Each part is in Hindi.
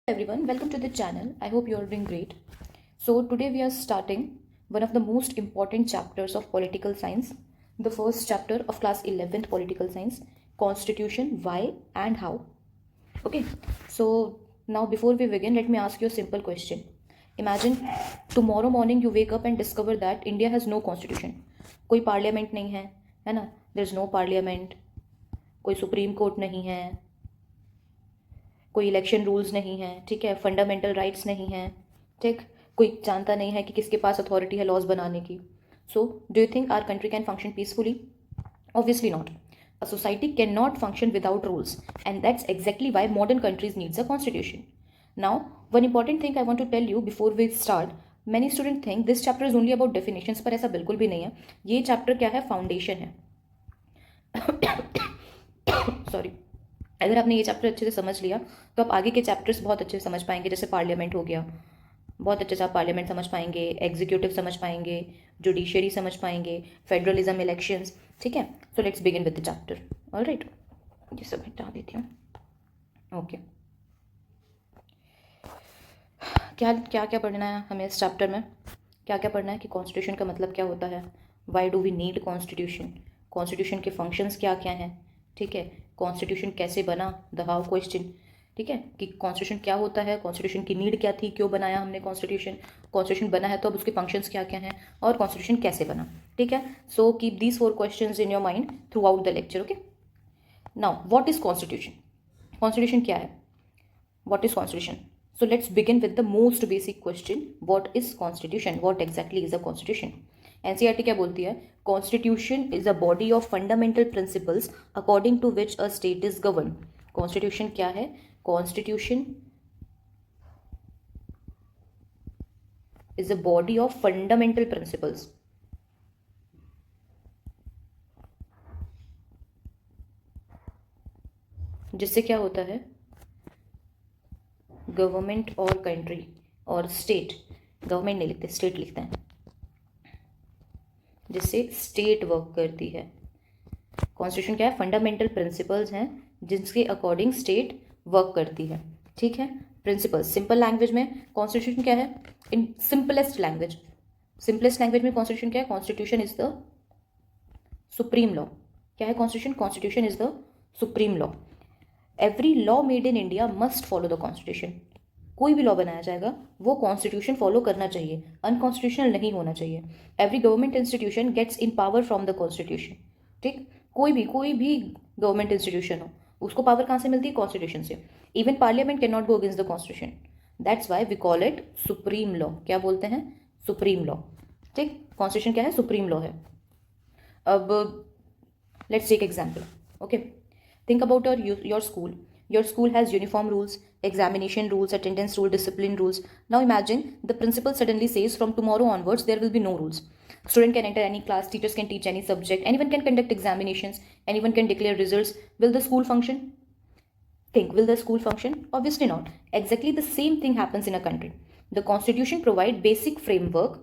Everyone, welcome to the channel. I hope you are doing great. So today we are starting one of the most important chapters of political science, the first chapter of class 11th political science, constitution, why and how. Okay, so now before we begin, let me ask you a simple question. Imagine tomorrow morning you wake up and discover that India has no constitution. कोई parliament नहीं है ना? There's no parliament. कोई सुप्रीम कोर्ट नहीं है, कोई इलेक्शन रूल्स नहीं है, ठीक है, फंडामेंटल राइट्स नहीं है, ठीक, कोई जानता नहीं है कि किसके पास अथॉरिटी है लॉज बनाने की. So do you think our country can function peacefully? Obviously not. A society cannot function without rules and that's exactly why modern countries needs a constitution. Now one important thing I want to tell you before we start. Many student think this chapter is only about definitions, पर ऐसा बिल्कुल भी नहीं है. ये चैप्टर क्या है? फाउंडेशन है. सॉरी. अगर आपने ये चैप्टर अच्छे से समझ लिया तो आप आगे के चैप्टर्स बहुत अच्छे से समझ पाएंगे. जैसे पार्लियामेंट हो गया, बहुत अच्छे से आप पार्लियामेंट समझ पाएंगे, एग्जीक्यूटिव समझ पाएंगे, जुडिशरी समझ पाएंगे, फेडरलिज्म, इलेक्शंस. ठीक है, so let's begin with the chapter. Alright, ये सब हटा देती हूँ. ओके, क्या क्या क्या पढ़ना है हमें इस चैप्टर में? क्या क्या पढ़ना है कि कॉन्स्टिट्यूशन का मतलब क्या होता है, why do we need constitution, constitution के फंक्शंस क्या क्या हैं, ठीक है, कॉन्स्टिट्यूशन कैसे बना, द हाउ क्वेश्चन, ठीक है, कि कॉन्स्टिट्यूशन क्या होता है, कॉन्स्टिट्यूशन की नीड क्या थी, क्यों बनाया हमने कॉन्स्टिट्यूशन, कॉन्स्टिट्यूशन बना है तो अब उसके फंक्शंस क्या क्या हैं, और कॉन्स्टिट्यूशन कैसे बना. ठीक है, so keep these 4 questions in your mind through out the lecture. Okay, now what is constitution? Constitution क्या है? What is constitution? So let's begin with the most basic question. What is constitution? What exactly is a constitution? NCERT क्या बोलती है? Constitution is a body of fundamental principles according to which a state is governed. Constitution क्या है? Constitution is a body of fundamental principles. जिससे क्या होता है? गवर्नमेंट और कंट्री और स्टेट, गवर्नमेंट नहीं लिखते, स्टेट लिखते हैं, जिससे स्टेट वर्क करती है. कॉन्स्टिट्यूशन क्या है? फंडामेंटल प्रिंसिपल्स हैं जिसके अकॉर्डिंग स्टेट वर्क करती है. ठीक है, प्रिंसिपल्स. सिंपल लैंग्वेज में कॉन्स्टिट्यूशन क्या है? In simplest language, simplest language में कॉन्स्टिट्यूशन क्या है? Constitution is the supreme law. क्या है constitution? Constitution is the supreme law. Every law made in India must follow the constitution. कोई भी लॉ बनाया जाएगा वो कॉन्स्टिट्यूशन फॉलो करना चाहिए, अनकॉन्स्टिट्यूशनल नहीं होना चाहिए. Every government institution gets in power from the constitution. ठीक, कोई भी गवर्नमेंट इंस्टीट्यूशन हो, उसको पावर कहाँ से मिलती है? कॉन्स्टिट्यूशन से. Even parliament cannot go against the constitution. That's why we call it supreme law. क्या बोलते हैं? Supreme law. ठीक, कॉन्स्टिट्यूशन क्या है? सुप्रीम लॉ है. अब let's take example. Okay, think about your school. Your school has uniform rules, examination rules, attendance rule, discipline rules. Now imagine the principal suddenly says from tomorrow onwards there will be no rules. Student can enter any class, teachers can teach any subject, anyone can conduct examinations, anyone can declare results. Will the school function? Think, will the school function? Obviously not. Exactly the same thing happens in a country. The constitution provide basic framework.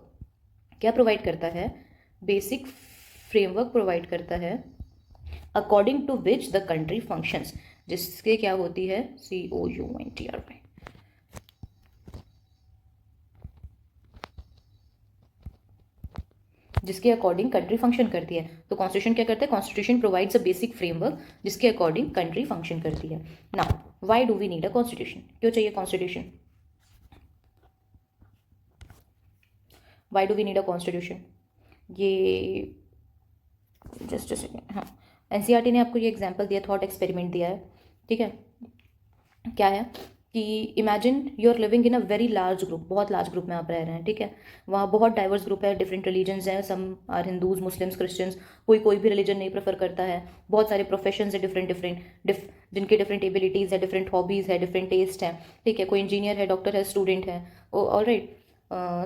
क्या provide करता है? Basic framework provide करता है according to which the country functions. जिसके क्या होती है? COUNTRY. जिसके अकॉर्डिंग कंट्री फंक्शन करती है. तो कॉन्स्टिट्यूशन क्या करता है? Constitution provides a basic framework जिसके अकॉर्डिंग कंट्री फंक्शन करती है. Now why do we need a constitution? क्यों चाहिए constitution? Why do we need a constitution? ये जस्ट अ सेकेंड. हाँ, NCERT ने आपको ये एग्जाम्पल दिया, थॉट एक्सपेरिमेंट दिया है. ठीक है, क्या है कि imagine you are living in a very large group. बहुत लार्ज ग्रुप में आप रह रहे हैं. ठीक है, वहाँ बहुत डाइवर्स ग्रुप है, डिफरेंट रिलीजन्स हैं, some are Hindus, Muslims, Christians, कोई भी रिलीजन नहीं प्रेफर करता है. बहुत सारे प्रोफेशंस है, डिफरेंट जिनके डिफरेंट एबिलिटीज़ है, डिफरेंट हॉबीज़ है, डिफरेंट टेस्ट हैं. ठीक है, कोई इंजीनियर है, डॉक्टर है, स्टूडेंट है. ऑलराइट,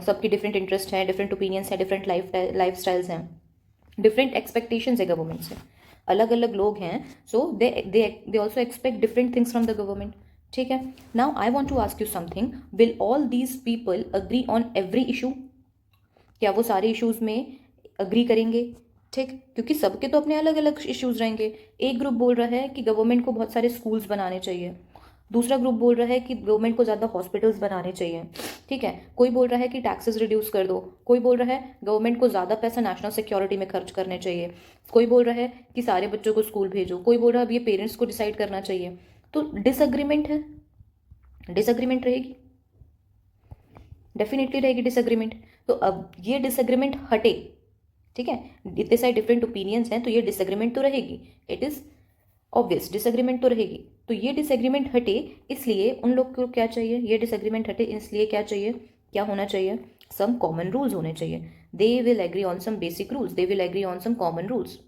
सबकी डिफरेंट इंटरेस्ट है, डिफरेंट ओपिनियंस है, डिफरेंट लाइफ स्टाइल्स हैं, डिफरेंट एक्सपेक्टेशंस है गवर्नमेंट से. अलग अलग लोग हैं, so they also expect different things from the government. ठीक है, now I want to ask you something. Will all these people agree on every issue? क्या वो सारे इशूज़ में अग्री करेंगे? ठीक, क्योंकि सबके तो अपने अलग अलग इश्यूज़ रहेंगे. एक ग्रुप बोल रहा है कि गवर्नमेंट को बहुत सारे स्कूल्स बनाने चाहिए, दूसरा ग्रुप बोल रहा है कि गवर्नमेंट को ज़्यादा हॉस्पिटल्स बनाने चाहिए, ठीक है। कोई बोल रहा है कि टैक्सेस रिड्यूस कर दो, कोई बोल रहा है गवर्नमेंट को ज़्यादा पैसा नेशनल सिक्योरिटी में खर्च करने चाहिए, कोई बोल रहा है कि सारे बच्चों को स्कूल भेजो, कोई बोल रहा है अब ये पेरेंट्स को डिसाइड करना चाहिए। तो डिसएग्रीमेंट है, डिसएग्रीमेंट रहेगी, डेफिनेटली रहेगी डिसएग्रीमेंट। तो अब ये डिसएग्रीमेंट हटे, ठीक है, इतने सारे डिफरेंट ओपिनियंस हैं तो ये डिसएग्रीमेंट तो रहेगी, इट इज़ ऑब्वियस डिसएग्रीमेंट तो रहेगी। तो ये डिसएग्रीमेंट हटे इसलिए उन लोग को क्या चाहिए, ये डिसएग्रीमेंट हटे इसलिए क्या चाहिए, क्या होना चाहिए, सम कॉमन रूल्स होने चाहिए। They will agree on some basic rules, they will agree on some common rules,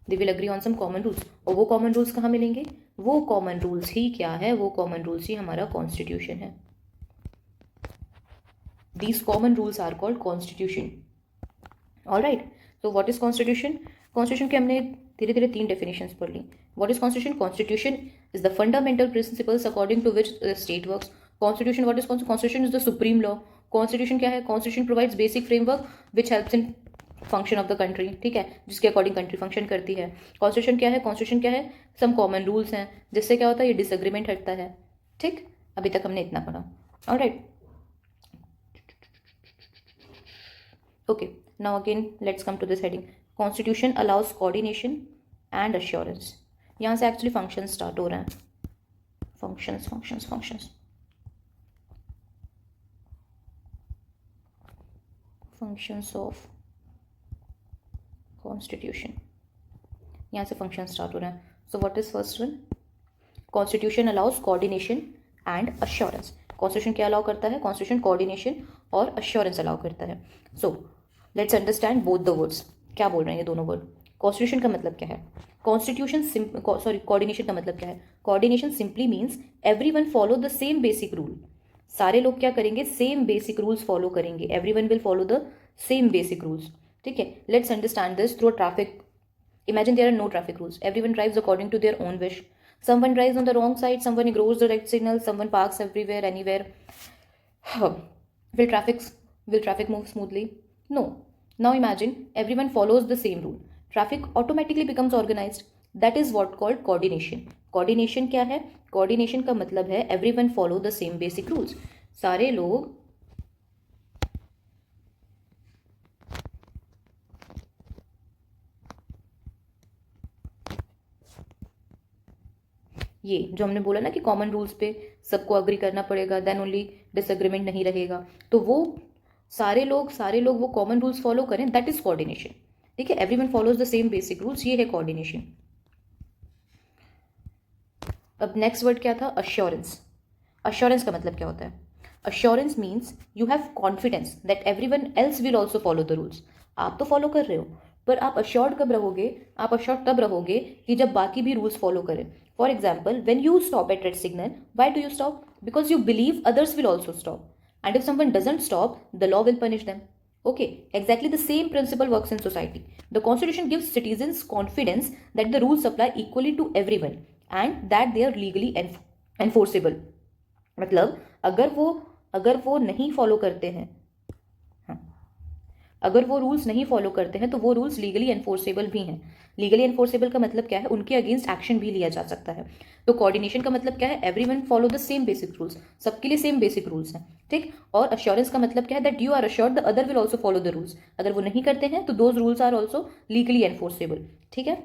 they will agree on some common rules. और वो कॉमन रूल्स कहाँ मिलेंगे, वो कॉमन रूल्स ही क्या है, वो कॉमन रूल्स ही हमारा कॉन्स्टिट्यूशन है। These common rules are called constitution. Alright, तो व्हाट इज कॉन्स्टिट्यूशन, कॉन्स्टिट्यूशन के हमने धीरे धीरे 3 डेफिनेशंस पढ़ ली। What is constitution, constitution is the fundamental principles according to which state works. Constitution, what is constitution is the supreme law. Constitution क्या है, constitution provides basic framework which helps in function of the country, ठीक है, जिसके अकॉर्डिंग कंट्री फंक्शन करती है। कॉन्स्टिट्यूशन क्या है, कॉन्स्टिट्यूशन क्या है, सम कॉमन रूल्स हैं जिससे क्या होता है, ये डिसएग्रीमेंट हटता है, ठीक। अभी तक हमने इतना पढ़ा, alright. Okay, now again let's come to this heading. Constitution allows coordination and assurance. यहाँ से actually functions start हो रहे हैं, functions functions functions functions of constitution, यहाँ से functions start हो रहे हैं. So what is first one? Constitution allows coordination and assurance. Constitution क्या allow करता है, Constitution coordination और assurance allow करता है. So let's understand both the words, क्या बोल रहे हैं ये दोनों वर्ड। कॉन्स्टिट्यूशन का मतलब क्या है, कॉन्स्टिट्यूशन सॉरी कोऑर्डिनेशन का मतलब क्या है, coordination simply means everyone follow the same basic rule. सारे लोग क्या करेंगे, सेम बेसिक रूल्स फॉलो करेंगे, everyone will follow the same basic rules, ठीक है। Let's understand this through traffic. Imagine there are no traffic rules. Everyone drives according to their own wish. Someone drives on the wrong side, someone ignores the red signal, someone parks everywhere, anywhere. Will traffic move smoothly? No. Now imagine everyone follows the same rule. Traffic automatically becomes organized. That is what called coordination. Coordination क्या है? Coordination का मतलब है everyone follow the same basic rules. सारे लोग ये जो हमने बोला ना कि कॉमन रूल्स पे सबको अग्री करना पड़ेगा, देन ओनली डिसएग्रीमेंट नहीं रहेगा, तो वो सारे लोग वो कॉमन रूल्स फॉलो करें, दैट इज कोऑर्डिनेशन, ठीक है। Everyone follows the same basic rules, ये है कोऑर्डिनेशन। अब नेक्स्ट वर्ड क्या था, अश्योरेंस। अश्योरेंस का मतलब क्या होता है, assurance means you have confidence that everyone else will also follow the rules. आप तो फॉलो कर रहे हो, पर आप अश्योर्ड कब रहोगे, आप अश्योर्ड तब रहोगे कि जब बाकी भी रूल्स फॉलो करें। For example, when you stop at red signal, why do you stop, because you believe others will also stop, and if someone doesn't stop, the law will punish them. Okay, exactly the same principle works in society. The constitution gives citizens confidence that the rules apply equally to everyone and that they are legally enforceable. मतलब अगर वो नहीं फॉलो करते हैं, अगर वो रूल्स नहीं फॉलो करते हैं तो वो रूल्स लीगली एनफोर्सेबल भी हैं। लीगली एनफोर्सेबल का मतलब क्या है, उनके अगेंस्ट एक्शन भी लिया जा सकता है। तो कोऑर्डिनेशन का मतलब क्या है, everyone follow the same basic rules, सबके लिए सेम बेसिक रूल्स हैं, ठीक। और अश्योरेंस का मतलब क्या है, that you are assured the other will also follow the rules. अगर वो नहीं करते हैं तो those rules are also legally enforceable, ठीक है।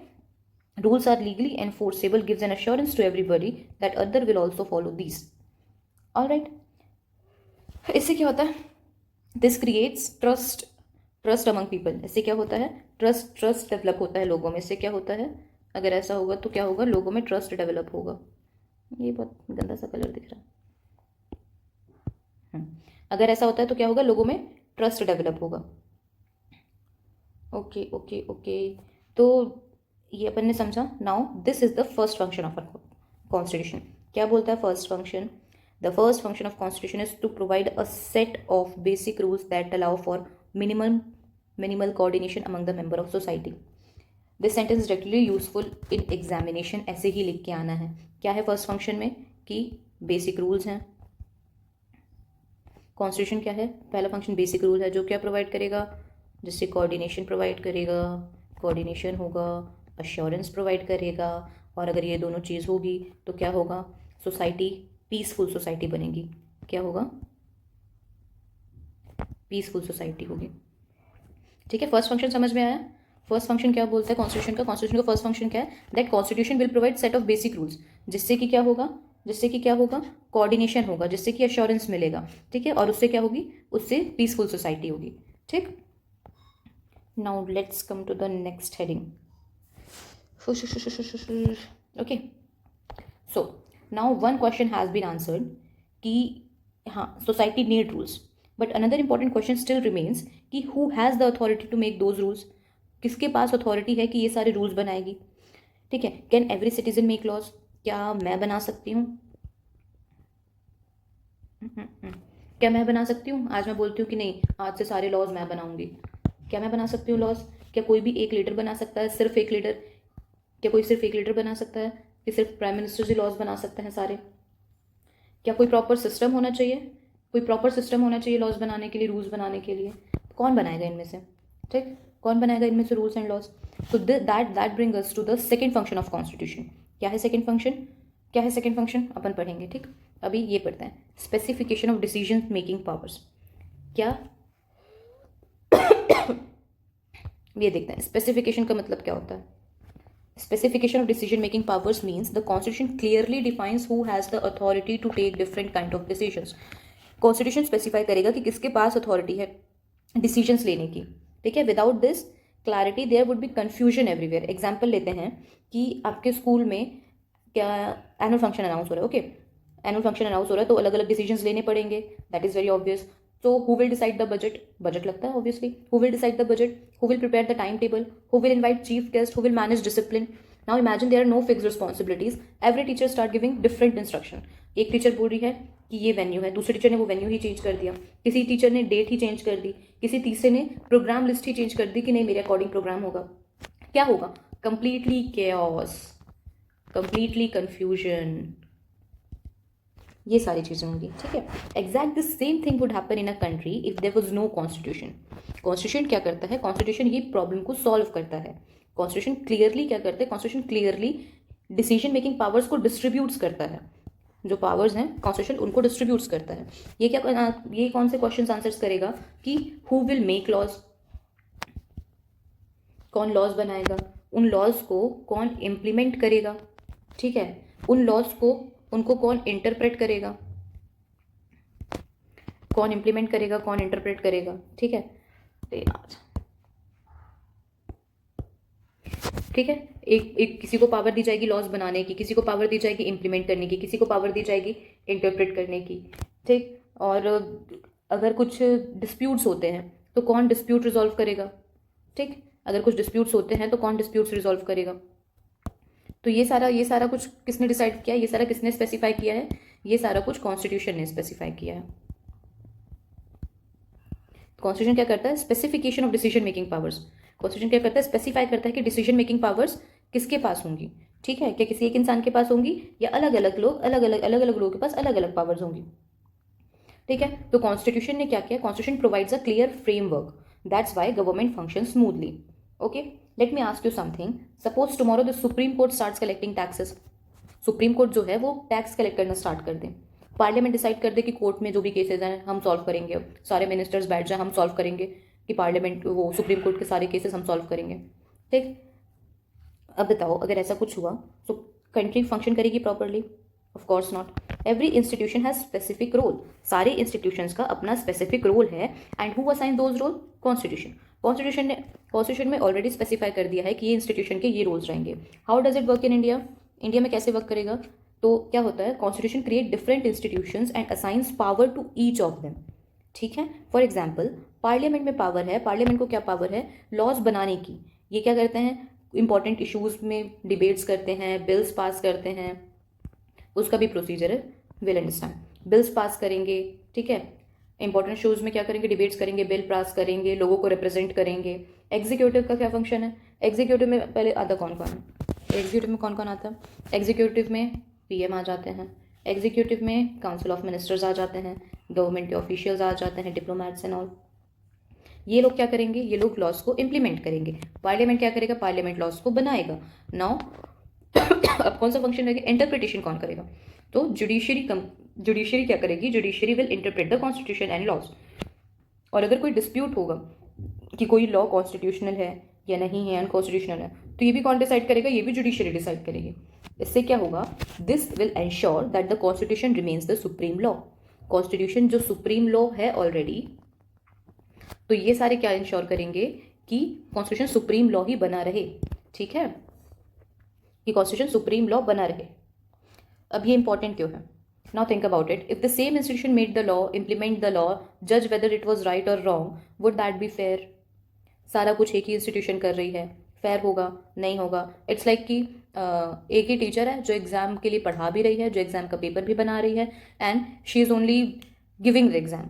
Rules are legally enforceable gives an assurance to everybody that other will also follow these. Alright, इससे क्या होता है, this creates trust among people. इससे क्या होता है, ट्रस्ट डेवलप होता है लोगों में। इससे क्या होता है, अगर ऐसा होगा तो क्या होगा, लोगों में ट्रस्ट डेवलप होगा। ये बहुत गंदा सा कलर दिख रहा है। अगर ऐसा होता है तो क्या होगा, लोगों में ट्रस्ट डेवलप होगा। ओके ओके ओके, तो ये अपन ने समझा। Now this is the first function of constitution. क्या बोलता है first function, the first function of constitution is to provide a set of basic rules that allow for minimal coordination among the member of society. This sentence is directly useful in examination. ऐसे ही लिख के आना है। क्या है फर्स्ट फंक्शन में, कि बेसिक रूल्स हैं। कॉन्स्टिट्यूशन क्या है, पहला फंक्शन बेसिक रूल है, जो क्या प्रोवाइड करेगा, जिससे कोऑर्डिनेशन प्रोवाइड करेगा, कोऑर्डिनेशन होगा, अश्योरेंस प्रोवाइड करेगा, और अगर ये दोनों चीज़ होगी तो क्या होगा, सोसाइटी पीसफुल सोसाइटी बनेगी। क्या होगा, पीसफुल सोसाइटी होगी। ठीक है, फर्स्ट फंक्शन समझ में आया। फर्स्ट फंक्शन क्या बोलता है कॉन्स्टिट्यूशन का, कॉन्स्टिट्यूशन का फर्स्ट फंक्शन क्या है, that constitution will provide set of basic rules, जिससे कि क्या होगा, जिससे कि क्या होगा, कोऑर्डिनेशन होगा, जिससे कि अश्योरेंस मिलेगा। ठीक है, और उससे क्या होगी, उससे पीसफुल सोसाइटी होगी। ठीक, now let's come to the next heading. Okay, so now one question has been answered कि हाँ society need rules, but another important question still remains कि who has the authority to make those rules, किसके पास अथॉरिटी है कि ये सारे रूल्स बनाएगी। ठीक है, can every citizen make laws, क्या मैं बना सकती हूँ, क्या मैं बना सकती हूँ, आज मैं बोलती हूँ कि नहीं आज से सारे लॉज मैं बनाऊंगी, क्या मैं बना सकती हूँ लॉज, क्या कोई भी एक लीडर बना सकता है, सिर्फ एक लीडर, क्या कोई सिर्फ एक लीडर बना सकता है, कि सिर्फ प्राइम मिनिस्टर ही लॉज बना सकते हैं सारे, क्या कोई प्रॉपर सिस्टम होना चाहिए, कोई प्रॉपर सिस्टम होना चाहिए लॉज बनाने के लिए, रूल्स बनाने के लिए, कौन बनाएगा इनमें से, ठीक, कौन बनाएगा इनमें से rules and laws. So that bring us to the second function of constitution. क्या है सेकंड फंक्शन, क्या है सेकंड फंक्शन, अपन पढ़ेंगे। ठीक, अभी ये पढ़ते हैं, specification of decision making powers. क्या ये देखते हैं स्पेसिफिकेशन का मतलब क्या होता है। Specification of decision making powers means the constitution clearly defines who has the authority to take different kind of decisions. Constitution specify करेगा कि किसके पास अथॉरिटी है डिसीजंस लेने की। ठीक है, without this clarity there would be confusion everywhere. Example लेते हैं कि आपके स्कूल में क्या एनुअल फंक्शन अनाउंस हो रहा है, ओके, एनुअल फंक्शन अनाउंस हो रहा है तो अलग अलग डिसीजंस लेने पड़ेंगे, that is very obvious. So who will decide the budget? Budget लगता है obviously. Who will decide the budget? Who will prepare the timetable? Who will invite chief guest? Who will manage discipline? Now imagine there are no fixed responsibilities. Every teacher start giving different instruction. एक टीचर बोल रही है कि ये वेन्यू है, दूसरे टीचर ने वो वेन्यू ही चेंज कर दिया, किसी टीचर ने डेट ही चेंज कर दी, किसी तीसरे ने प्रोग्राम लिस्ट ही चेंज कर दी कि नहीं मेरे अकॉर्डिंग प्रोग्राम होगा। क्या होगा, कंप्लीटली केओस, कंप्लीटली कंफ्यूजन, ये सारी चीज़ें होंगी। ठीक है, exact the same thing would happen in a country if there was no constitution. Constitution क्या करता है, कॉन्स्टिट्यूशन ये प्रॉब्लम को सॉल्व करता है। कॉन्स्टिट्यूशन क्लियरली क्या करता है, constitution clearly decision making powers को डिस्ट्रीब्यूट्स करता है, जो पावर्स हैं कॉन्स्टिट्यूशन उनको डिस्ट्रीब्यूट्स करता है। ये क्या, ये कौन से क्वेश्चन आंसर्स करेगा कि हु विल मेक लॉज, कौन लॉज बनाएगा, उन लॉज को कौन इम्प्लीमेंट करेगा, ठीक है, उन लॉज को उनको कौन इंटरप्रेट करेगा, कौन इंप्लीमेंट करेगा, कौन इंटरप्रेट करेगा। ठीक है, ठीक है, एक किसी को पावर दी जाएगी लॉज बनाने की, किसी को पावर दी जाएगी इंप्लीमेंट करने की, किसी को पावर दी जाएगी इंटरप्रेट करने की। ठीक, और अगर कुछ डिस्प्यूट्स होते हैं तो कौन डिस्प्यूट रिजॉल्व करेगा। ठीक, अगर कुछ डिस्प्यूट्स होते हैं तो कौन डिस्प्यूट्स रिजॉल्व करेगा। तो ये सारा कुछ किसने डिसाइड किया, ये सारा किसने स्पेसिफाई किया है, ये सारा कुछ कॉन्स्टिट्यूशन ने स्पेसिफाई किया है। कॉन्स्टिट्यूशन क्या करता है, specification of decision making powers. Constitution क्या करता है, स्पेसिफाई करता है कि डिसीजन मेकिंग पावर्स किसके पास होंगी। ठीक है, क्या किसी एक इंसान के पास होंगी या अलग अलग लोगों के पास अलग अलग पावर्स होंगी। ठीक है, तो कॉन्स्टिट्यूशन ने क्या किया, constitution provides a clear framework, that's why government function smoothly. Okay, let me ask you something, suppose tomorrow the supreme court starts collecting taxes. Supreme court जो है वो टैक्स कलेक्ट करना स्टार्ट कर दें, पार्लियामेंट डिसाइड कर दे कि कोर्ट में जो भी केसेस हैं हम सॉल्व करेंगे, अब सारे मिनिस्टर्स बैठ जाए हम सॉल्व करेंगे, कि पार्लियामेंट वो सुप्रीम कोर्ट के सारे केसेस हम सॉल्व करेंगे। ठीक, अब बताओ अगर ऐसा कुछ हुआ तो कंट्री फंक्शन करेगी properly? Of course not. Every institution has specific role, सारे इंस्टीट्यूशंस का अपना स्पेसिफिक रोल है, and who assign those role, constitution. Constitution में ऑलरेडी स्पेसिफाई कर दिया है कि ये इंस्टीट्यूशन के ये रोल्स रहेंगे। How does it work in India, India में कैसे वर्क करेगा, तो क्या होता है, constitution create different institutions and assigns power to each of them. ठीक है, फॉर एग्जाम्पल पार्लियामेंट में पावर है, पार्लियामेंट को क्या पावर है, लॉज बनाने की। ये क्या करते हैं, इंपॉर्टेंट इशूज़ में डिबेट्स करते हैं, बिल्स पास करते हैं, उसका भी प्रोसीजर है, विल अंडरस्टैंड। बिल्स पास करेंगे, ठीक है, इंपॉर्टेंट इशूज़ में क्या करेंगे, डिबेट्स करेंगे, बिल पास करेंगे, लोगों को रिप्रेजेंट करेंगे। एग्जीक्यूटिव का क्या फंक्शन है, एग्जीक्यूटिव में पहले आता कौन कौन है, एग्जीक्यूटिव में कौन कौन आता है, एग्जीक्यूटिव में पीएम आ जाते हैं, एग्जीक्यूटिव में काउंसिल ऑफ मिनिस्टर्स आ जाते हैं, गवर्नमेंट के ऑफिशियल्स आ जाते हैं, डिप्लोमैट्स एंड ऑल। ये लोग क्या करेंगे, ये लोग लॉज को इम्प्लीमेंट करेंगे। पार्लियामेंट क्या करेगा, पार्लियामेंट लॉज को बनाएगा। नाउ अब कौन सा फंक्शन रहेगा, इंटरप्रिटेशन कौन करेगा, तो जुडिशरी क्या करेगी, judiciary will interpret the constitution and laws. और अगर कोई डिस्प्यूट होगा कि कोई लॉ कॉन्स्टिट्यूशनल है या नहीं है, अनकॉन्स्टिट्यूशनल है, तो ये भी कौन डिसाइड करेगा, ये भी जुडिशरी डिसाइड करेगी। इससे क्या होगा, this will ensure that the constitution remains the supreme law. Constitution जो सुप्रीम लॉ है ऑलरेडी, तो ये सारे क्या इंश्योर करेंगे कि कॉन्स्टिट्यूशन सुप्रीम लॉ ही बना रहे। ठीक है, कि कॉन्स्टिट्यूशन सुप्रीम लॉ बना रहे। अब ये इंपॉर्टेंट क्यों है, now think about it. If the same institution made the law, implement the law, जज वेदर इट वॉज राइट और wrong, would that be fair. सारा कुछ एक ही इंस्टीट्यूशन कर रही है, फेयर होगा, नहीं होगा। इट्स लाइक कि एक ही टीचर है जो एग्जाम के लिए पढ़ा भी रही है, जो एग्जाम का पेपर भी बना रही है, and she is only giving the exam.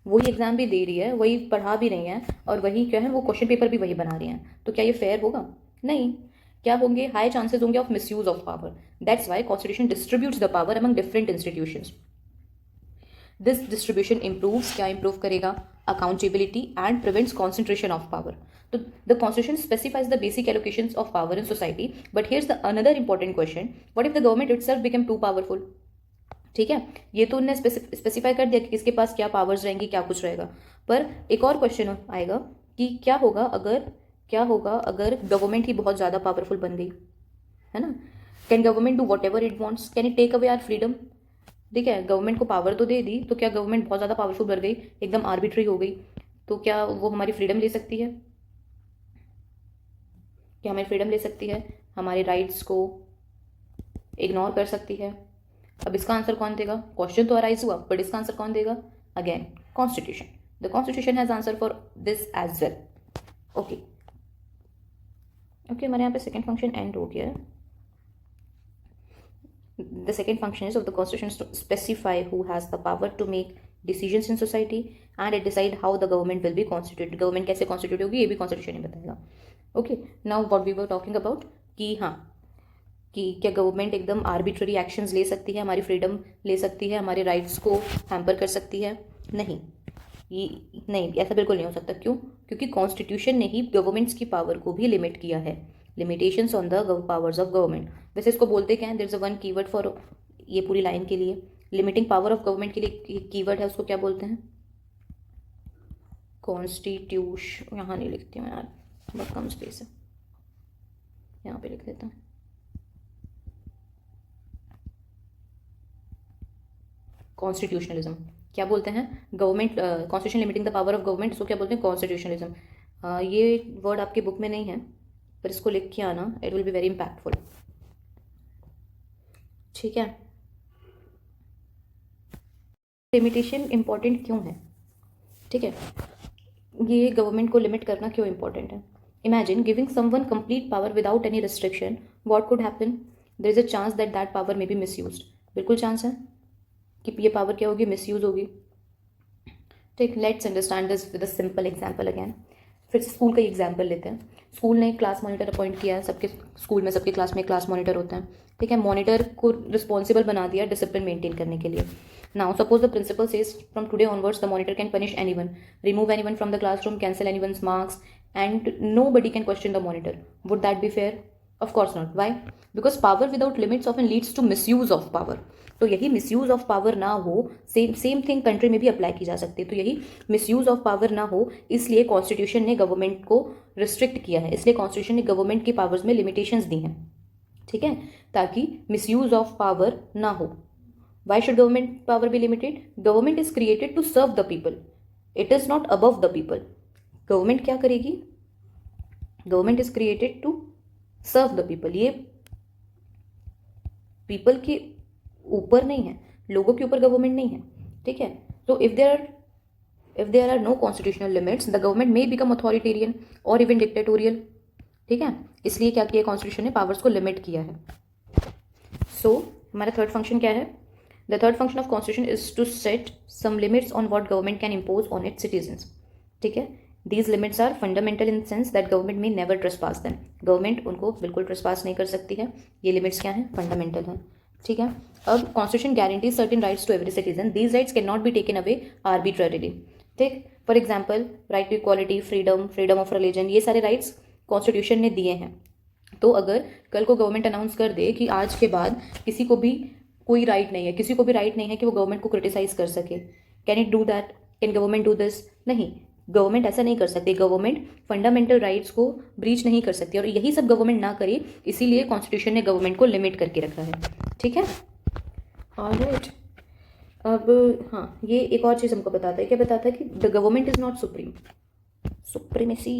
वही एग्जाम भी दे रही है, वही पढ़ा भी रही है, और वही क्या है, वो क्वेश्चन पेपर भी वही बना रही हैं। तो क्या ये फेयर होगा, नहीं। क्या होंगे, हाई चांसेस होंगे of misuse of power. That's why constitution distributes the power among different institutions. This distribution improves, क्या इम्प्रूव करेगा, accountability and prevents concentration of power. तो the constitution specifies the basic allocations of power in society, but here's the another important question, what if the government itself become too powerful. ठीक है, ये तो उन्होंने स्पेसिफाई कर दिया कि किसके पास क्या पावर्स रहेंगी, क्या कुछ रहेगा। पर एक और क्वेश्चन आएगा कि क्या होगा अगर गवर्नमेंट ही बहुत ज़्यादा पावरफुल बन गई, है ना। Can government do whatever it wants, can it take away our freedom. ठीक है, गवर्नमेंट को पावर तो दे दी, तो क्या गवर्नमेंट बहुत ज़्यादा पावरफुल बन गई, एकदम आर्बिट्री हो गई, तो क्या वो हमारी फ्रीडम ले सकती है, क्या हमारी फ्रीडम ले सकती है, हमारे राइट्स को इग्नोर कर सकती है। अब इसका आंसर कौन देगा, क्वेश्चन तो अराइज हुआ, बट इसका आंसर कौन देगा, again constitution. The constitution has answer for this as well. Okay हमारे यहाँ पे सेकेंड फंक्शन एंड हो गया है। The second function is of the constitution to specify who has the power to make decisions in society and it decide how the government will be constituted. Government कैसे constitute होगी, ये भी constitution ही बताएगा। Okay, now what we were talking about कि हाँ, कि क्या गवर्नमेंट एकदम आर्बिट्ररी एक्शंस ले सकती है, हमारी फ्रीडम ले सकती है, हमारे राइट्स को हैम्पर कर सकती है, नहीं। ये नहीं, ऐसा बिल्कुल नहीं हो सकता। क्यों, क्योंकि कॉन्स्टिट्यूशन ने ही गवर्नमेंट्स की पावर को भी लिमिट किया है, limitations on the powers of government. वैसे इसको बोलते क्या है, there is a one keyword for ये पूरी लाइन के लिए, लिमिटिंग पावर ऑफ गवर्नमेंट के लिए कीवर्ड है, उसको क्या बोलते हैं, कॉन्स्टिट्यूशन। यहाँ नहीं लिखती हूँ यार, बहुत कम स्पेस है, यहाँ पे लिख देता हूँ, कॉन्स्टिट्यूशनलिज्म। क्या बोलते हैं, government constitution limiting the power of government, इसको क्या बोलते हैं, कॉन्स्टिट्यूशनलिज्म। ये वर्ड आपकी बुक में नहीं है, पर इसको लिख के आना, it will be very impactful. ठीक है, लिमिटेशन इंपॉर्टेंट क्यों है, ठीक है, ये गवर्नमेंट को लिमिट करना क्यों इंपॉर्टेंट है। Imagine giving someone complete power without any restriction, what could happen, there is a chance that that power may be misused. बिल्कुल चांस है कि ये पावर क्या होगी, मिसयूज होगी। ठीक, let's understand this with a simple example again. फिर से स्कूल का एग्जांपल लेते हैं। स्कूल ने क्लास मॉनिटर अपॉइंट किया है, सबके स्कूल में सबके क्लास में क्लास मॉनिटर होता है। ठीक है, मॉनिटर को रिस्पॉन्सिबल बना दिया डिसिप्लिन मेंटेन करने के लिए। Now suppose the principal says from today onwards the monitor can punish anyone, remove anyone from the classroom, cancel anyone's marks and nobody can question the monitor. Would that be fair? Of course not. Why? Because power without limits often leads to misuse of power. तो यही मिसयूज ऑफ पावर ना हो, सेम थिंग कंट्री में भी अप्लाई की जा सकती है। तो यही मिसयूज ऑफ पावर ना हो, इसलिए कॉन्स्टिट्यूशन ने गवर्नमेंट को रिस्ट्रिक्ट किया है, इसलिए कॉन्स्टिट्यूशन ने गवर्नमेंट की पावर्स में लिमिटेशंस दी हैं। ठीक है, ताकि मिसयूज ऑफ पावर ना हो। Why should government power be limited? Government is created to serve the people, it is not above the people. Government क्या करेगी? Government is created to serve the people. ये पीपल के ऊपर नहीं है, लोगों के ऊपर गवर्नमेंट नहीं है। ठीक है, तो if there are no constitutional limits, the government may become authoritarian और इवन डिक्टेटोरियल। ठीक है, इसलिए क्या किया कॉन्स्टिट्यूशन ने, पावर्स को लिमिट किया है। सो हमारा थर्ड फंक्शन क्या है? The third function of constitution is to set some limits on what government can impose on its citizens. ठीक है, these limits are fundamental in sense that government may never trespass them. Government उनको बिल्कुल ट्रेसपास नहीं कर सकती है। ये लिमिट्स क्या हैं? फंडामेंटल हैं। ठीक है, अब constitution guarantees certain rights to every citizen, these rights can not be taken away arbitrarily. ठीक, for example right to equality, freedom, freedom of religion, ये सारे राइट्स कॉन्स्टिट्यूशन ने दिए हैं। तो अगर कल को गवर्नमेंट अनाउंस कर दे कि आज के बाद किसी को भी कोई राइट नहीं है, किसी को भी राइट नहीं है कि वो गवर्नमेंट को क्रिटिसाइज कर सके, can it do that? Can government do this? नहीं, गवर्नमेंट ऐसा नहीं कर सकती। गवर्नमेंट फंडामेंटल राइट्स को ब्रीच नहीं कर सकती, और यही सब गवर्नमेंट ना करे, इसीलिए कॉन्स्टिट्यूशन ने गवर्नमेंट को लिमिट करके रखा है। ठीक है, ऑलराइट। अब हाँ, ये एक और चीज़ हमको बताता है, क्या बताता है कि the government is not supreme. Supremacy,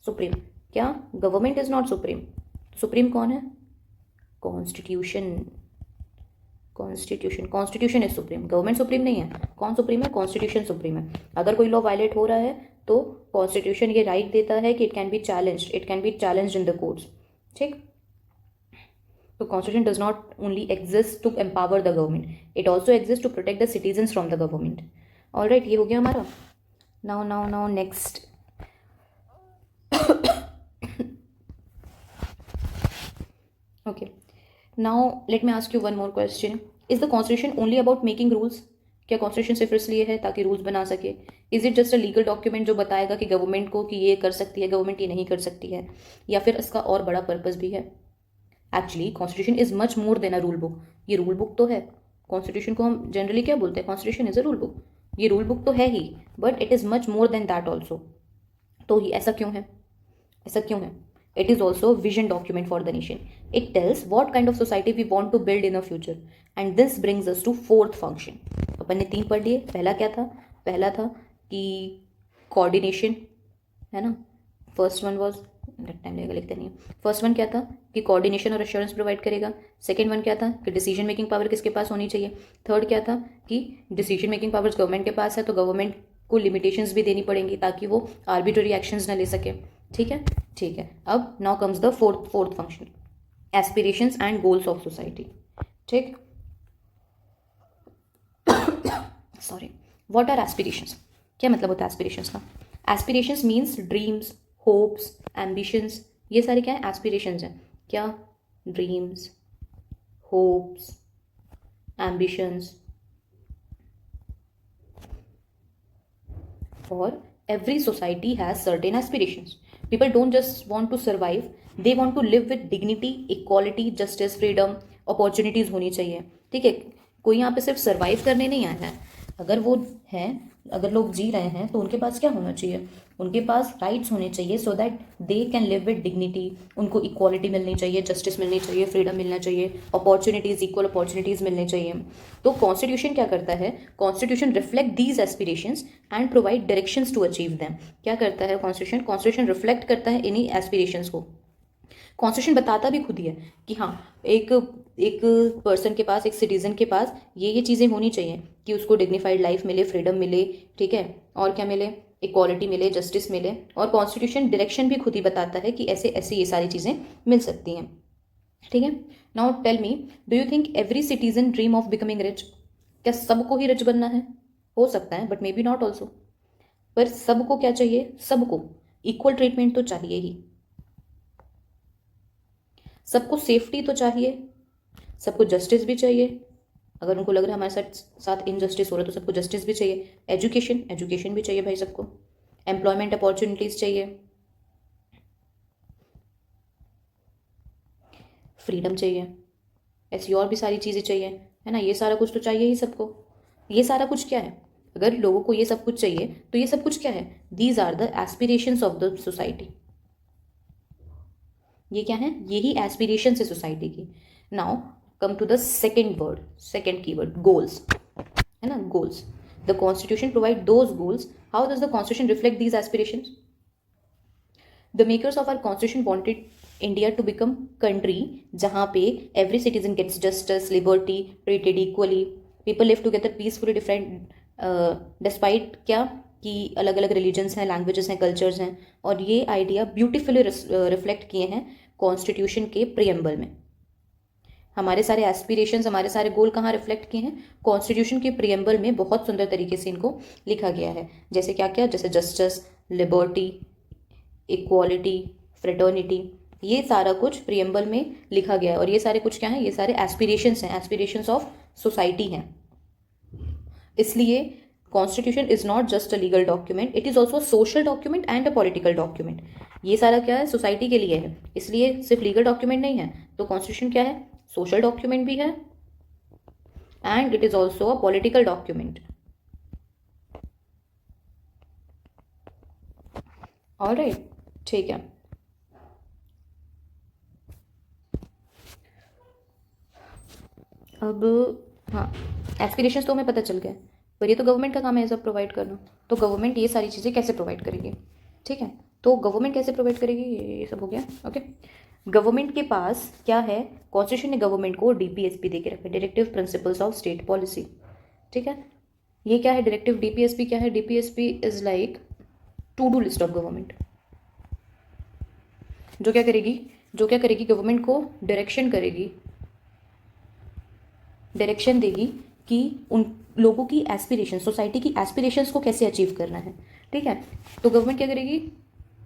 supreme क्या? Government is not supreme. Supreme कौन है? Constitution. Constitution, constitution is supreme, government supreme नहीं है। कौन सुप्रीम है? कॉन्स्टिट्यूशन सुप्रीम है। अगर कोई लॉ वायलेट हो रहा है तो कॉन्स्टिट्यूशन ये राइट देता है कि it can be challenged, it can be challenged in the courts. ठीक, तो constitution does not only exist to empower the government, it also exist to protect the citizens from the government. Alright, ये हो गया हमारा। Now next, okay, now let me ask you one more question. Is the constitution only about making rules? क्या कॉन्स्टिट्यूशन सिर्फ इसलिए है ताकि रूल्स बना सके? Is it just a legal document जो बताएगा कि गवर्नमेंट को कि ये कर सकती है गवर्नमेंट, ये नहीं कर सकती है, या फिर इसका और बड़ा पर्पस भी है? Actually constitution is much more than a rule book. ये रूल बुक तो है, कॉन्स्टिट्यूशन को हम जनरली क्या बोलते हैं? Constitution is a rule book. ये रूल बुक तो है ही, but it is much more than that also. तो ये ऐसा क्यों है? ऐसा क्यों है? It is also a vision document for the nation. It tells what kind of society we want to build in the future. And this brings us to fourth function. अपन ने 3 पढ़ लिए। पहला क्या था? पहला था कि कोऑर्डिनेशन, है ना। फर्स्ट वन वॉज, टाइम लगेगा लिखते नहीं। फर्स्ट वन क्या था कि कोऑर्डिनेशन और एश्योरेंस प्रोवाइड करेगा। सेकंड वन क्या था कि डिसीजन मेकिंग पावर किसके पास होनी चाहिए। थर्ड क्या था कि डिसीजन मेकिंग पावर्स गवर्नमेंट के पास है, तो गवर्नमेंट को लिमिटेशंस भी देनी पड़ेंगी ताकि वो आर्बिट्ररी एक्शंस ना ले सके। ठीक है, ठीक है। अब now comes the fourth function, aspirations and goals of society. ठीक, सॉरी, व्हाट आर एस्पिरेशंस? क्या मतलब होता है एस्पिरेशंस का? Aspirations means dreams, hopes, ambitions, ये सारे क्या है? एस्पिरेशंस हैं। क्या? Dreams, hopes, ambitions. For every society has certain aspirations. People don't just want to survive, they want to live with dignity, equality, justice, freedom, opportunities होनी चाहिए। ठीक है, कोई यहाँ पे सिर्फ सर्वाइव करने नहीं आया है। अगर वो हैं, अगर लोग जी रहे हैं तो उनके पास क्या होना चाहिए? उनके पास राइट्स होने चाहिए, so that they can live with dignity. उनको इक्वालिटी मिलनी चाहिए, जस्टिस मिलनी चाहिए, फ्रीडम मिलना चाहिए, अपॉर्चुनिटीज़, इक्वल अपॉर्चुनिटीज़ मिलनी चाहिए। तो कॉन्स्टिट्यूशन क्या करता है? Constitution reflect these aspirations and provide directions to achieve them. क्या करता है कॉन्स्टिट्यूशन? कॉन्स्टिट्यूशन रिफ्लेक्ट करता है इन्हीं एस्पिरेशंस को। कॉन्स्टिट्यूशन बताता भी खुद ही है कि हाँ, एक पर्सन के पास, एक सिटीजन के पास ये चीज़ें होनी चाहिए कि उसको डिग्निफाइड लाइफ मिले, फ्रीडम मिले, ठीक है, और क्या मिले? इक्वालिटी मिले, जस्टिस मिले। और कॉन्स्टिट्यूशन डायरेक्शन भी खुद ही बताता है कि ऐसे ऐसे ये सारी चीज़ें मिल सकती हैं। ठीक है, now tell me, do you think every citizen dream of becoming rich? क्या सबको ही रिच बनना है? हो सकता है, but maybe not also. पर सबको क्या चाहिए? सबको इक्वल ट्रीटमेंट तो चाहिए ही, सबको सेफ्टी तो चाहिए, सबको जस्टिस भी चाहिए। अगर उनको लग रहा है हमारे साथ इनजस्टिस हो रहा है तो सबको जस्टिस भी चाहिए। एजुकेशन भी चाहिए भाई सबको। एम्प्लॉयमेंट अपॉर्चुनिटीज़ चाहिए, फ्रीडम चाहिए, ऐसी और भी सारी चीज़ें चाहिए, है ना। ये सारा कुछ तो चाहिए ही सबको। ये सारा कुछ क्या है? अगर लोगों को ये सब कुछ चाहिए तो ये सब कुछ क्या है? These are the aspirations of the society. ये क्या है? यही एस्पिरेशन है सोसाइटी की। Now come to the second keyword, goals, है ना। Goals, the constitution provide those goals. How does the constitution reflect these aspirations? The makers of our constitution wanted India to become country जहाँ पे every citizen gets justice, liberty, treated equally, people live together peacefully, different despite क्या कि अलग अलग रिलीजन्स हैं, लैंग्वेजेस हैं, कल्चर्स हैं। और ये आइडिया ब्यूटीफुली रिफ्लेक्ट किए हैं कॉन्स्टिट्यूशन के प्रियम्बल में। हमारे सारे एस्पिरेशंस, हमारे सारे गोल कहाँ रिफ्लेक्ट किए हैं? कॉन्स्टिट्यूशन के प्रियम्बल में बहुत सुंदर तरीके से इनको लिखा गया है। जैसे क्या क्या? जैसे जस्टिस, लिबर्टी, इक्वालिटी, फ्रेटर्निटी, ये सारा कुछ प्रियम्बल में लिखा गया है। और ये सारे कुछ क्या है? ये सारे एस्पिरेशंस हैं, एस्पिरेशंस ऑफ सोसाइटी हैं। इसलिए constitution is not just a legal document, it is also social document and a political document. ये सारा क्या है, सोसाइटी के लिए है, इसलिए सिर्फ लीगल डॉक्यूमेंट नहीं है। तो कॉन्स्टिट्यूशन क्या है, सोशल डॉक्यूमेंट भी है and it is also a political document. Alright, ठीक है। अब हाँ, एस्पिरेशंस तो हमें पता चल गया, पर ये तो गवर्नमेंट का काम है सब प्रोवाइड करना। तो गवर्नमेंट ये सारी चीज़ें कैसे प्रोवाइड करेगी, ठीक है। तो गवर्नमेंट कैसे प्रोवाइड करेगी, ये सब हो गया, ओके। गवर्नमेंट के पास क्या है, कॉन्स्टिट्यूशन ने गवर्नमेंट को डीपीएसपी दे के रखा है, directive principles of state policy, ठीक है। ये क्या है डायरेक्टिव, डीपीएसपी क्या है, DPSP is like to do list of government. जो क्या करेगी, जो क्या करेगी, गवर्नमेंट को डायरेक्शन करेगी, डायरेक्शन देगी कि उन लोगों की एस्पिरेशन, सोसाइटी की एस्पिरेशंस को कैसे अचीव करना है, ठीक है। तो गवर्नमेंट क्या करेगी,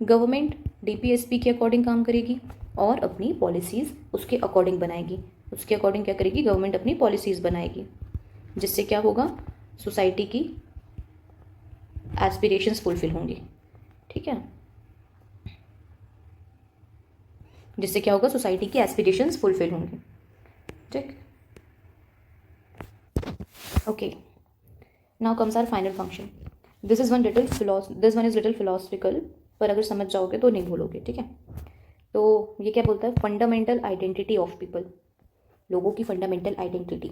गवर्नमेंट डीपीएसपी के अकॉर्डिंग काम करेगी और अपनी पॉलिसीज़ उसके अकॉर्डिंग बनाएगी। उसके अकॉर्डिंग क्या करेगी, गवर्नमेंट अपनी पॉलिसीज़ बनाएगी, जिससे क्या होगा, सोसाइटी की एस्पिरेशंस फुलफिल होंगी, ठीक है। जिससे क्या होगा, सोसाइटी की एस्पिरेशंस फुलफिल होंगी, ठीक। Okay, now comes our final function. This is one little philosophical, पर अगर समझ जाओगे तो नहीं भूलोगे, ठीक है। तो ये क्या बोलता है, फंडामेंटल आइडेंटिटी ऑफ पीपल, लोगों की fundamental identity.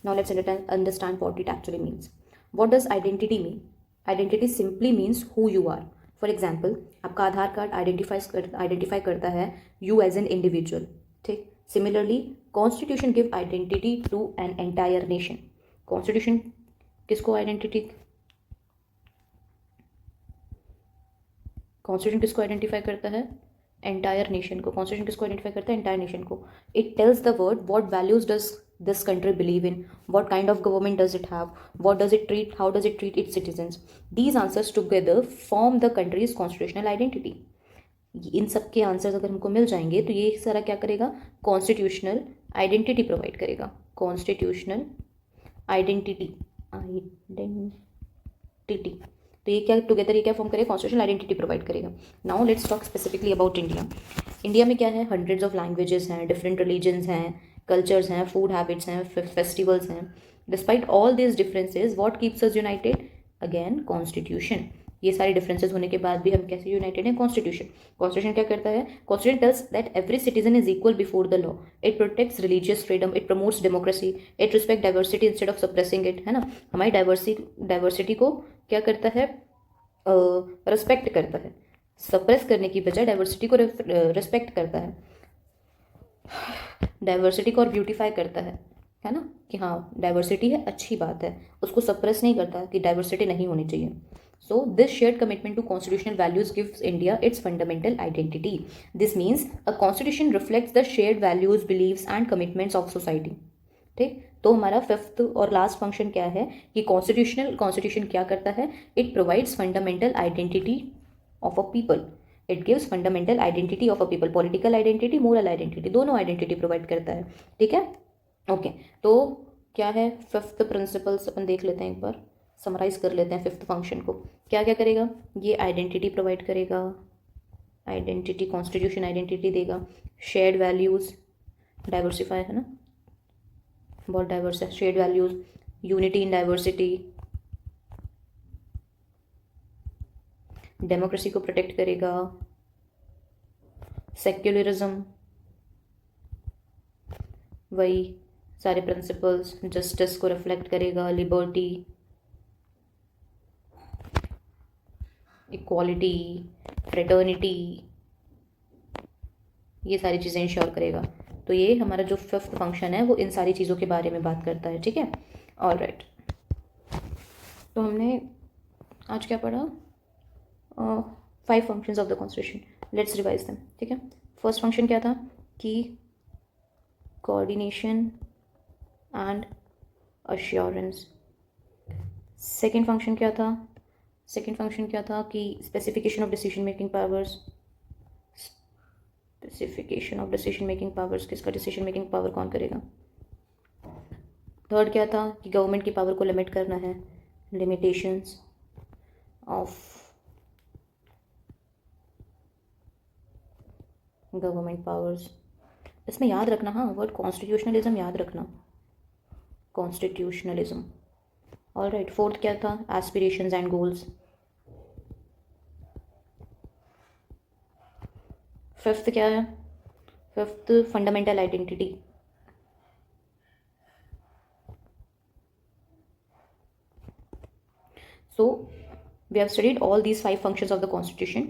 Now let's understand what it actually means. What does identity mean, identity simply means who you are. For example, आपका आधार कार्ड आइडेंटिफाई करता है यू एज एन इंडिविजुअल, ठीक। Similarly constitution give identity to an entire nation. Constitution किसको आइडेंटिटी, कॉन्स्टिट्यूशन किसको आइडेंटिफाई करता है, एंटायर नेशन को। कॉन्स्टिट्यूशन किसको आइडेंटिफाई करता है, एंटायर नेशन को। It tells the world what values does this country believe in, what kind of government does it have, what does it treat, how does it treat its citizens. These answers together form the country's constitutional identity. इन सब के आंसर्स अगर हमको मिल जाएंगे तो ये सारा क्या करेगा, कॉन्स्टिट्यूशनल आइडेंटिटी प्रोवाइड करेगा। कॉन्स्टिट्यूशनल आइडेंटिटी, तो ये क्या टुगेदर, ये क्या फॉर्म करेगा, कॉन्स्टिट्यूशनल आइडेंटिटी प्रोवाइड करेगा। Now let's talk specifically about India. India में क्या है, हंड्रेड्स ऑफ लैंग्वेजेस हैं, डिफरेंट रिलीजन्स हैं, कल्चर्स हैं, फूड हैबिट्स हैं, फेस्टिवल्स हैं। Despite all this differences what keeps us United, again constitution. ये सारे डिफरेंसेस होने के बाद भी हम कैसे यूनाइटेड हैं, कॉन्स्टिट्यूशन। कॉन्स्टिट्यूशन क्या करता है, constitution tells that every citizen is equal before the law, it protects religious freedom, it promotes democracy, it respect diversity instead of suppressing it, है ना। हमारी डाइवर्सिटी को क्या करता है, रिस्पेक्ट करता है, सप्रेस करने की बजाय डाइवर्सिटी को रिस्पेक्ट करता है, डाइवर्सिटी को और ब्यूटीफाई करता है ना, कि हाँ डाइवर्सिटी है, अच्छी बात है, उसको सप्रेस नहीं करता कि डाइवर्सिटी नहीं होनी चाहिए। So this shared commitment to constitutional values gives India its fundamental identity. This means a constitution reflects the shared values, beliefs and commitments of society. ठीक, तो हमारा फिफ्थ और लास्ट फंक्शन क्या है कि कॉन्स्टिट्यूशन क्या करता है, it provides fundamental identity of a people, it gives fundamental identity of a people, political identity, moral identity, दोनों आइडेंटिटी प्रोवाइड करता है, ठीक है। ओके, तो क्या है फिफ्थ प्रिंसिपल्स, अपन देख लेते हैं एक बार, समराइज कर लेते हैं फिफ्थ फंक्शन को। क्या क्या करेगा, ये आइडेंटिटी प्रोवाइड करेगा, आइडेंटिटी, कॉन्स्टिट्यूशन आइडेंटिटी देगा, शेयर्ड वैल्यूज़, डाइवर्सिफाई है ना, बहुत डाइवर्स है, shared values, unity in diversity, democracy को प्रोटेक्ट करेगा, सेक्युलरिज्म, वही सारे प्रिंसिपल्स, जस्टिस को रिफ्लेक्ट करेगा, लिबर्टी, इक्वालिटी, फ्रेटर्निटी, ये सारी चीज़ें इंश्योर करेगा। तो ये हमारा जो फिफ्थ फंक्शन है वो इन सारी चीज़ों के बारे में बात करता है, ठीक है। ऑल राइट, तो हमने आज क्या पढ़ा, 5 functions of the constitution, let's revise them, ठीक है। फर्स्ट फंक्शन क्या था कि coordination and assurance. Second function क्या था, सेकेंड फंक्शन क्या था कि specification of decision making powers, specification of decision making powers, किसका डिसीजन मेकिंग पावर कौन करेगा। थर्ड क्या था कि गवर्नमेंट की पावर को लिमिट करना है, लिमिटेशंस ऑफ गवर्नमेंट पावर्स। इसमें याद रखना, हाँ, वर्ड कॉन्स्टिट्यूशनलिज्म याद रखना, कॉन्स्टिट्यूशनलिज्म। ऑल राइट, फोर्थ क्या था? Aspirations and goals. फिफ्थ क्या है? Fifth fundamental identity. So we have studied all these 5 functions of the constitution.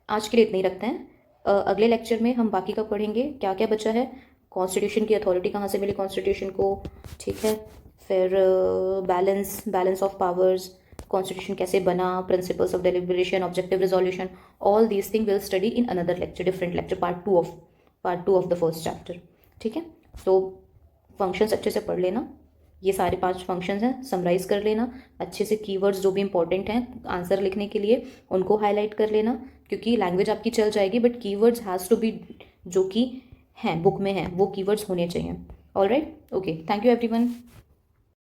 आज के लिए इतना ही रखते हैं। अगले लेक्चर में हम बाकी का पढ़ेंगे, क्या क्या बचा है, कॉन्स्टिट्यूशन की अथॉरिटी कहाँ से मिली कॉन्स्टिट्यूशन को, ठीक है, फिर बैलेंस ऑफ पावर्स, कॉन्स्टिट्यूशन कैसे बना, principles of deliberation, objective resolution, all these thing will study in another lecture, different lecture, part two of the first chapter, ठीक है। सो फंक्शंस अच्छे से पढ़ लेना, ये सारे 5 फंक्शंस हैं, समराइज कर लेना अच्छे से, कीवर्ड्स जो भी इंपॉर्टेंट हैं आंसर लिखने के लिए उनको हाईलाइट कर लेना, क्योंकि लैंग्वेज आपकी चल जाएगी but keywords has to be, जो कि हैं बुक में हैं वो कीवर्ड्स होने चाहिए। All right, okay, thank you everyone.